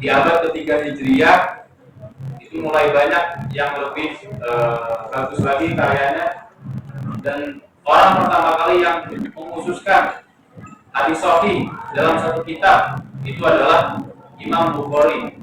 di abad ketiga Hijriah itu mulai banyak yang lebih bagus lagi karyanya, dan orang pertama kali yang mengkhususkan hadis sahih dalam satu kitab itu adalah Imam Bukhari.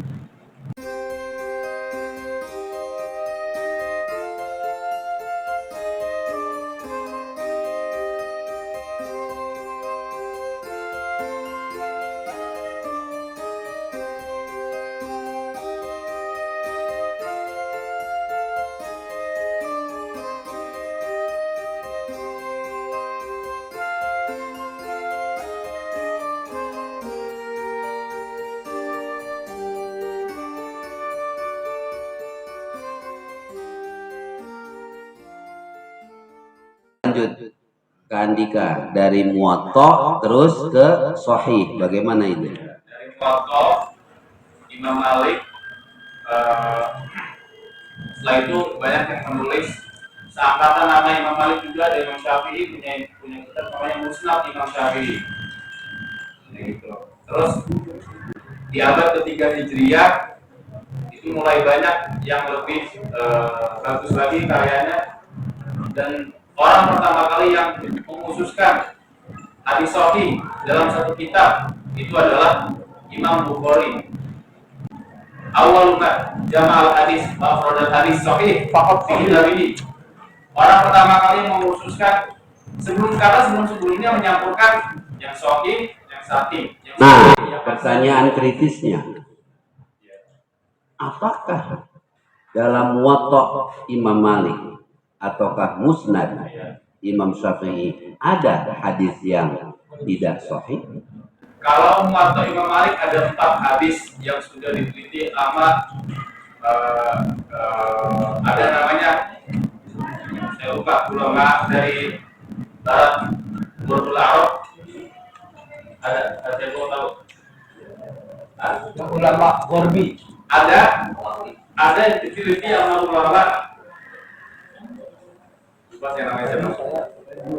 Lanjut ke Andika, dari Muwatta terus ke Sahih, bagaimana ini? Dari Muwatta Imam Malik, setelah itu banyak yang menulis seangkatan nama Imam Malik juga. Ada Imam Syafi'i punya kitab namanya Musnad Imam Syafi'i. Gitu. Terus di abad ketiga Hijriah itu mulai banyak yang lebih bagus lagi karyanya, dan orang pertama kali yang mengkhususkan hadis sahih dalam satu kitab itu adalah Imam Bukhari. Awal jamal hadis mafrodat hadis sahih fakot ini. Orang pertama kali mengkhususkan, sebelumnya menyampurkan yang sahih, yang sahih. Nah, pertanyaan kritisnya, apakah dalam Muwatta Imam Malik ataukah Musnad Imam Syafi'i ada hadis yang tidak sahih? Kalau Muwatta Imam Malik ada 4 hadis yang sudah diteliti lama. Ada namanya, saya lupa, ulama dari Barat Burdul Arab. Ada yang mau tahu? Ulama Gorbi. Ada yang diteliti sama ulama. Lupa saya namanya siapa.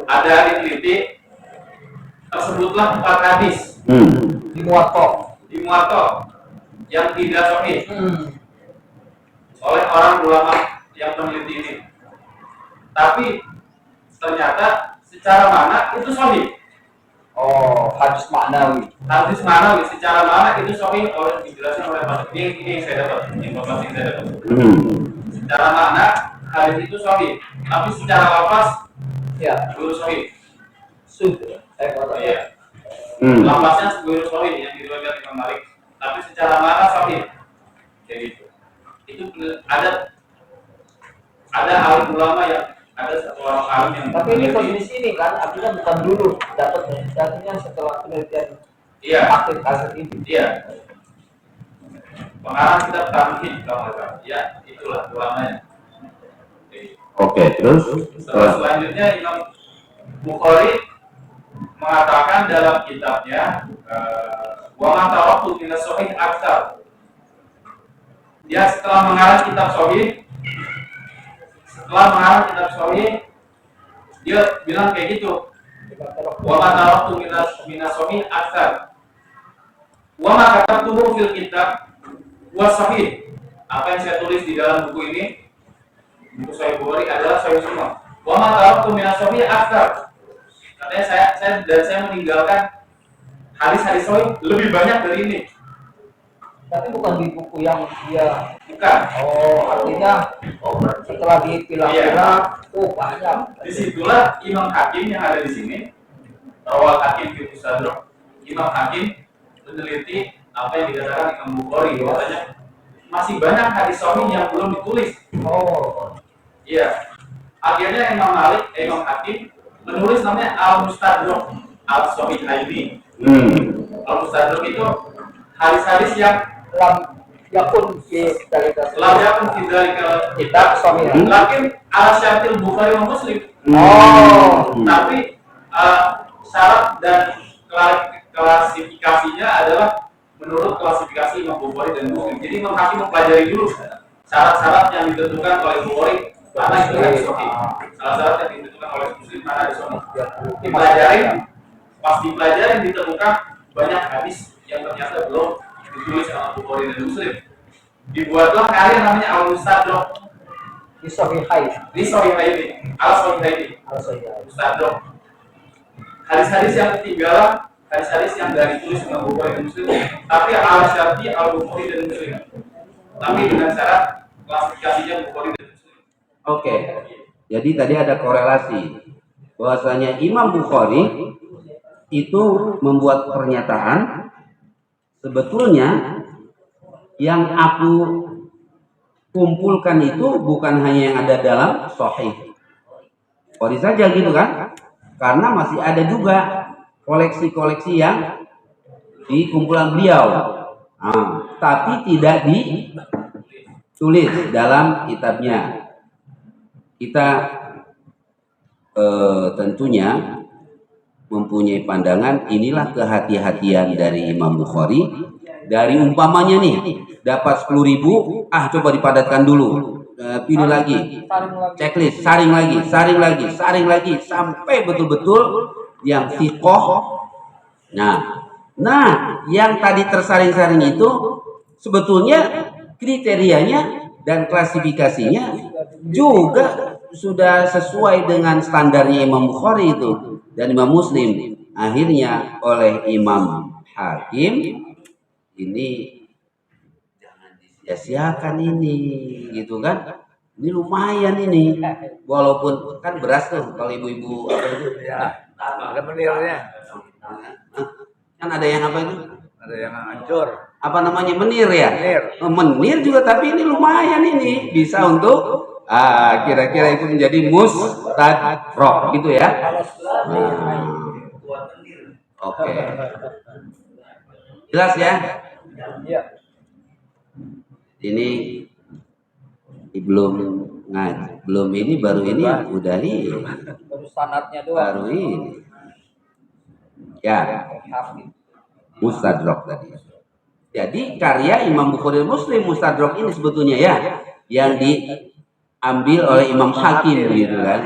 Ada diteliti, tersebutlah 4 hadis Di Muwatta yang tidak sahih oleh orang ulama yang meneliti ini. Tapi ternyata secara makna itu sahih. Oh, hadis maknawi. Hadis maknawi secara makna itu sahih, oleh dijelaskan oleh Mas. Ini yang saya dapat, informasi yang saya dapat. Secara makna hadis itu sahih, tapi secara lafaz Ya, belum sahih. sudah. Saya kata Iya. Lafaznya sebelum sahih yang diriwayatkan Imam Malik, tapi secara makna sahih. Kayak gitu. Itu ada alim ulama yang ada satu orang alim yang. Tapi ini kondisi ini kan, artinya bukan dulu dapat artinya setelah penelitian aktif kasus ini. Iya. Pengarang kitab Tamhid kalau nggak salah. Ya, itulah ulamanya. Oke, terus Selanjutnya Imam Bukhari mengatakan dalam kitabnya, wa ma taraktu min as-sahih aktsar. Dia setelah mengarang kitab sahih, dia bilang kayak gitu. Wa ma taraktu min as-sahih aktsar. Wa ma katabtuhu fil kitab wa sahih. Apa yang saya tulis di dalam buku ini, buku Sahih Bukhari, adalah sahih semua. Wa ma taraktu min as-sahih aktsar. Katanya saya meninggalkan hadis-hadis sahih lebih banyak dari ini. Tapi bukan di buku yang dia. Bukan. Oh, artinya setelah dipilah-pilah, banyak. Disitulah Imam Hakim yang ada di sini, Rawal Hakim fi Mustadrak. Imam Hakim meneliti apa yang dikatakan Imam Bukhari, bahwasanya masih banyak hadis sahih yang belum ditulis. Oh, Iya. Akhirnya Imam Hakim menulis namanya Al-Mustadrak Al-Sahihaini. Al-Mustadrak itu hadis-hadis yang lam yakun tidak kitab sahih. lakin ala syartil Bukhari wa Muslim. Tapi syarat dan klasifikasinya adalah menurut klasifikasi Imam Bukhari dan Muslim. Jadi Imam Hakim mempelajari dulu syarat-syarat yang ditentukan oleh Bukhari mana itu hadis sahih. Syarat-syarat yang ditentukan oleh Muslim mana hadis sahih. Dipelajari, pas dipelajari ditemukan banyak hadis yang ternyata belum ditulis sama Bukhari dan Muslim. Dibuatlah karya namanya Al-Mustadrak Di Sahihai. di Sahihaini, Al-Sahihaini, Mustadrak. Hadis-hadis yang ketinggalan, hadis-hadis yang dari tulis sama Bukhari dan Muslim, tapi al-Syarti Al-Bukhari dan Muslim. Tapi dengan cara klasifikasinya Bukhari dan Muslim. Oke. Jadi tadi ada korelasi bahwasanya Imam Bukhari itu membuat pernyataan sebetulnya yang aku kumpulkan itu bukan hanya yang ada dalam Sahih Bukhari saja gitu kan, karena masih ada juga koleksi-koleksi yang di kumpulan beliau, tapi tidak ditulis dalam kitabnya. Kita tentunya mempunyai pandangan inilah kehati-hatian dari Imam Bukhari. Dari umpamanya nih dapat 10.000, coba dipadatkan dulu, pilih lagi, checklist, saring lagi sampai betul-betul yang fiqh. Nah yang tadi tersaring-saring itu sebetulnya kriterianya dan klasifikasinya juga sudah sesuai dengan standarnya Imam Bukhari itu dan Imam Muslim. Akhirnya oleh Imam Hakim, ini jangan disia-siakan ini, gitu kan? Ini lumayan ini, walaupun kan beras tuh kalau ibu-ibu Ada menirnya. kan ada yang apa itu? Ada yang hancur. Apa namanya, menir ya? Menir. Menir juga, tapi ini lumayan ini bisa untuk kira-kira itu menjadi mustadrak gitu ya. Oke. Jelas ya? Iya. Ini belum belum ini baru ini udah ini Baru sanadnya doang. baru ini ya mustadrak tadi. Jadi karya Imam Bukhari Muslim mustadrak ini sebetulnya ya yang diambil oleh Imam Hakim gitu kan.